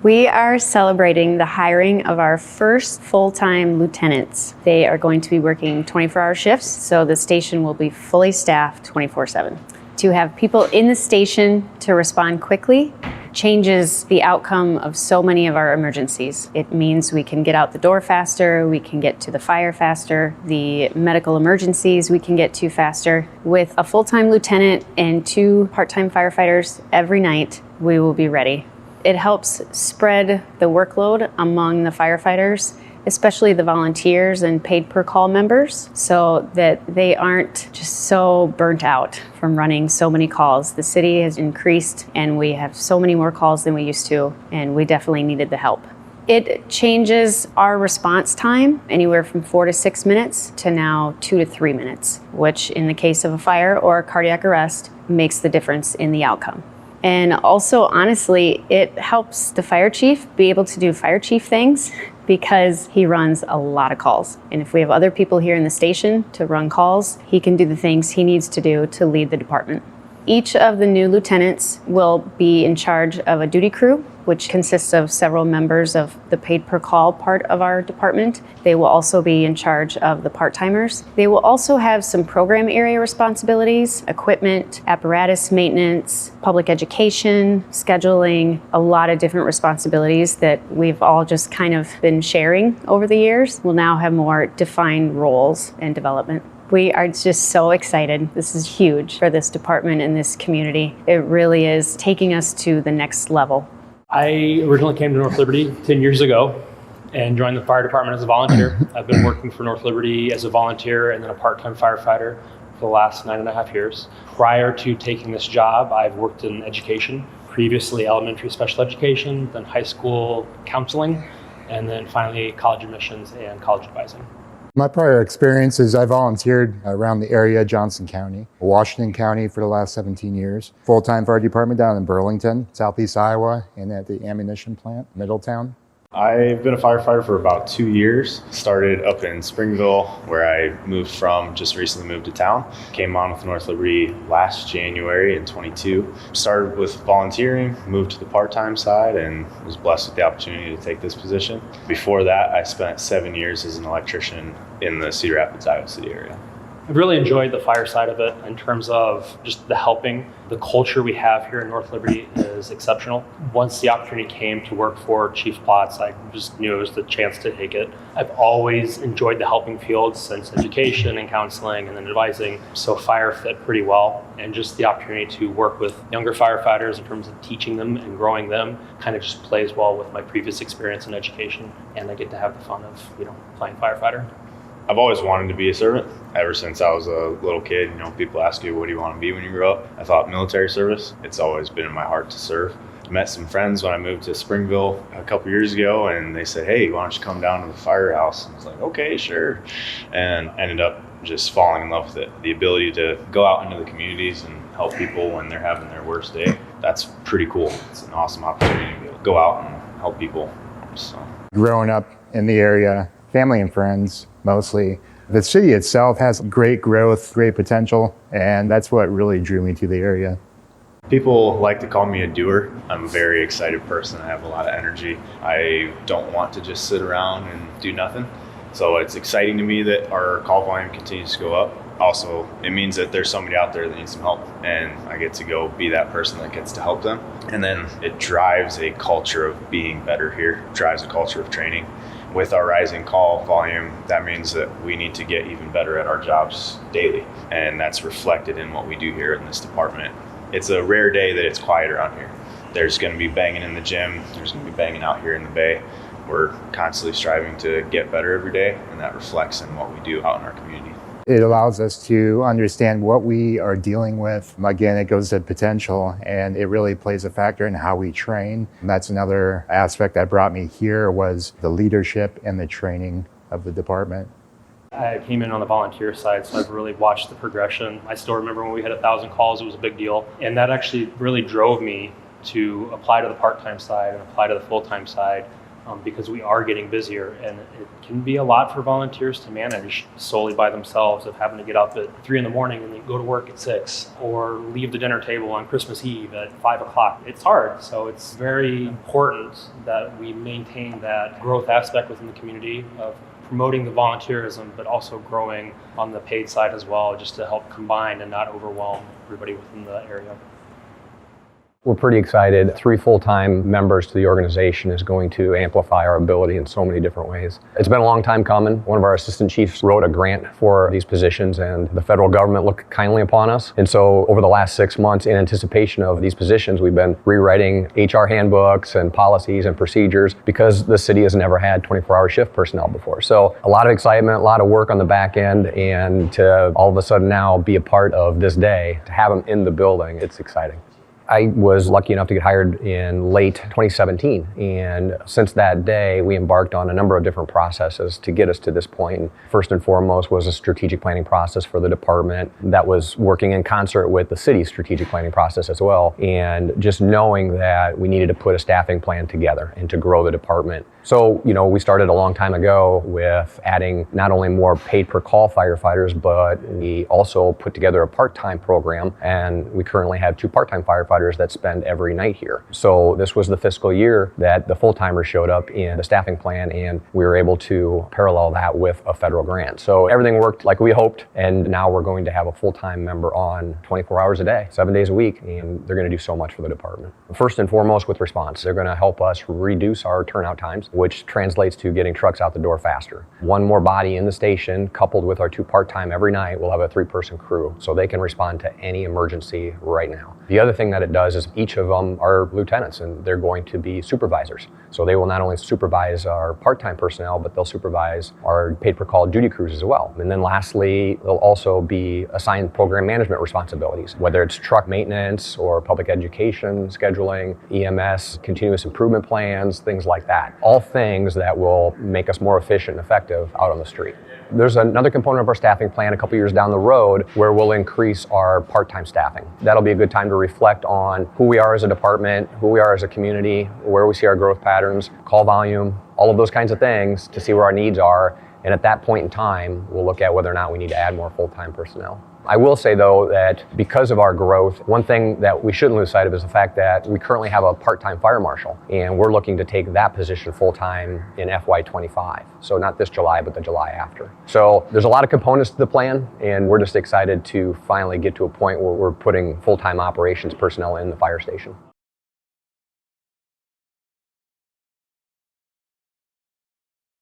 We are celebrating the hiring of our first full-time lieutenants. They are going to be working 24-hour shifts, so the station will be fully staffed 24/7. To have people in the station to respond quickly changes the outcome of so many of our emergencies. It means we can get out the door faster, we can get to the fire faster, the medical emergencies we can get to faster. With a full-time lieutenant and 2 part-time firefighters every night, we will be ready. It helps spread the workload among the firefighters, especially the volunteers and paid per call members, so that they aren't just so burnt out from running so many calls. The city has increased and we have so many more calls than we used to, and we definitely needed the help. It changes our response time anywhere from 4 to 6 minutes to now 2 to 3 minutes, which in the case of a fire or a cardiac arrest makes the difference in the outcome. And also, honestly, it helps the fire chief be able to do fire chief things because he runs a lot of calls. And if we have other people here in the station to run calls, he can do the things he needs to do to lead the department. Each of the new lieutenants will be in charge of a duty crew, which consists of several members of the paid per call part of our department. They will also be in charge of the part-timers. They will also have some program area responsibilities, equipment, apparatus maintenance, public education, scheduling, a lot of different responsibilities that we've all just kind of been sharing over the years. We'll now have more defined roles and development. We are just so excited. This is huge for this department and this community. It really is taking us to the next level. I originally came to North Liberty 10 years ago and joined the fire department as a volunteer. I've been working for North Liberty as a volunteer and then a part-time firefighter for the last 9.5 years. Prior to taking this job, I've worked in education, previously elementary special education, then high school counseling, and then finally college admissions and college advising. My prior experience is I volunteered around the area, Johnson County, Washington County for the last 17 years. Full-time fire department down in Burlington, Southeast Iowa, and at the ammunition plant, Middletown. I've been a firefighter for about 2 years. Started up in Springville, where I moved from, just recently moved to town. Came on with North Liberty last January in 22. Started with volunteering, moved to the part-time side, and was blessed with the opportunity to take this position. Before that, I spent 7 years as an electrician in the Cedar Rapids, Iowa City area. I've really enjoyed the fire side of it in terms of just the helping. The culture we have here in North Liberty is exceptional. Once the opportunity came to work for Chief Plotz, I just knew it was the chance to take it. I've always enjoyed the helping field since education and counseling and then advising, so fire fit pretty well. And just the opportunity to work with younger firefighters in terms of teaching them and growing them kind of just plays well with my previous experience in education, and I get to have the fun of, playing firefighter. I've always wanted to be a servant. Ever since I was a little kid, people ask you, what do you want to be when you grow up? I thought military service. It's always been in my heart to serve. Met some friends when I moved to Springville a couple years ago, and they said, hey, why don't you come down to the firehouse? I was like, okay, sure. And ended up just falling in love with it. The ability to go out into the communities and help people when they're having their worst day, that's pretty cool. It's an awesome opportunity to go out and help people. So. Growing up in the area, family and friends mostly. The city itself has great growth, great potential, and that's what really drew me to the area. People like to call me a doer. I'm a very excited person. I have a lot of energy. I don't want to just sit around and do nothing. So it's exciting to me that our call volume continues to go up. Also, it means that there's somebody out there that needs some help, and I get to go be that person that gets to help them. And then it drives a culture of being better here, drives a culture of training. With our rising call volume, that means that we need to get even better at our jobs daily, and that's reflected in what we do here in this department. It's a rare day that it's quiet around here. There's going to be banging in the gym, there's going to be banging out here in the bay. We're constantly striving to get better every day, and that reflects in what we do out in our community. It allows us to understand what we are dealing with. Again, it goes to potential, and it really plays a factor in how we train. And that's another aspect that brought me here, was the leadership and the training of the department. I came in on the volunteer side, so I've really watched the progression. I still remember when we had 1,000 calls, it was a big deal. And that actually really drove me to apply to the part-time side and apply to the full-time side because we are getting busier, and it can be a lot for volunteers to manage solely by themselves, of having to get up at 3 in the morning and then go to work at 6, or leave the dinner table on Christmas Eve at 5 o'clock. It's hard, so it's very important that we maintain that growth aspect within the community of promoting the volunteerism, but also growing on the paid side as well, just to help combine and not overwhelm everybody within the area. We're pretty excited. 3 full-time members to the organization is going to amplify our ability in so many different ways. It's been a long time coming. One of our assistant chiefs wrote a grant for these positions, and the federal government looked kindly upon us. And so over the last 6 months, in anticipation of these positions, we've been rewriting HR handbooks and policies and procedures, because the city has never had 24-hour shift personnel before. So a lot of excitement, a lot of work on the back end, and to all of a sudden now be a part of this day, to have them in the building, it's exciting. I was lucky enough to get hired in late 2017, and since that day we embarked on a number of different processes to get us to this point. First and foremost was a strategic planning process for the department that was working in concert with the city's strategic planning process as well, and just knowing that we needed to put a staffing plan together and to grow the department. So, we started a long time ago with adding not only more paid per call firefighters, but we also put together a part-time program, and we currently have 2 part-time firefighters that spend every night here. So this was the fiscal year that the full-timers showed up in the staffing plan, and we were able to parallel that with a federal grant. So everything worked like we hoped, and now we're going to have a full-time member on 24 hours a day, 7 days a week, and they're going to do so much for the department. First and foremost with response, they're going to help us reduce our turnout times, which translates to getting trucks out the door faster. 1 more body in the station, coupled with our 2 part-time every night, we'll have a 3-person crew, so they can respond to any emergency right now. The other thing that it does is each of them are lieutenants, and they're going to be supervisors. So they will not only supervise our part-time personnel, but they'll supervise our paid per call duty crews as well. And then lastly, they'll also be assigned program management responsibilities, whether it's truck maintenance or public education, scheduling, EMS, continuous improvement plans, things like that. All things that will make us more efficient and effective out on the street. There's another component of our staffing plan a couple years down the road where we'll increase our part-time staffing. That'll be a good time to reflect on who we are as a department, who we are as a community, where we see our growth patterns, call volume, all of those kinds of things, to see where our needs are. And at that point in time, we'll look at whether or not we need to add more full-time personnel. I will say, though, that because of our growth, one thing that we shouldn't lose sight of is the fact that we currently have a part-time fire marshal, and we're looking to take that position full-time in FY25. So not this July, but the July after. So there's a lot of components to the plan, and we're just excited to finally get to a point where we're putting full-time operations personnel in the fire station.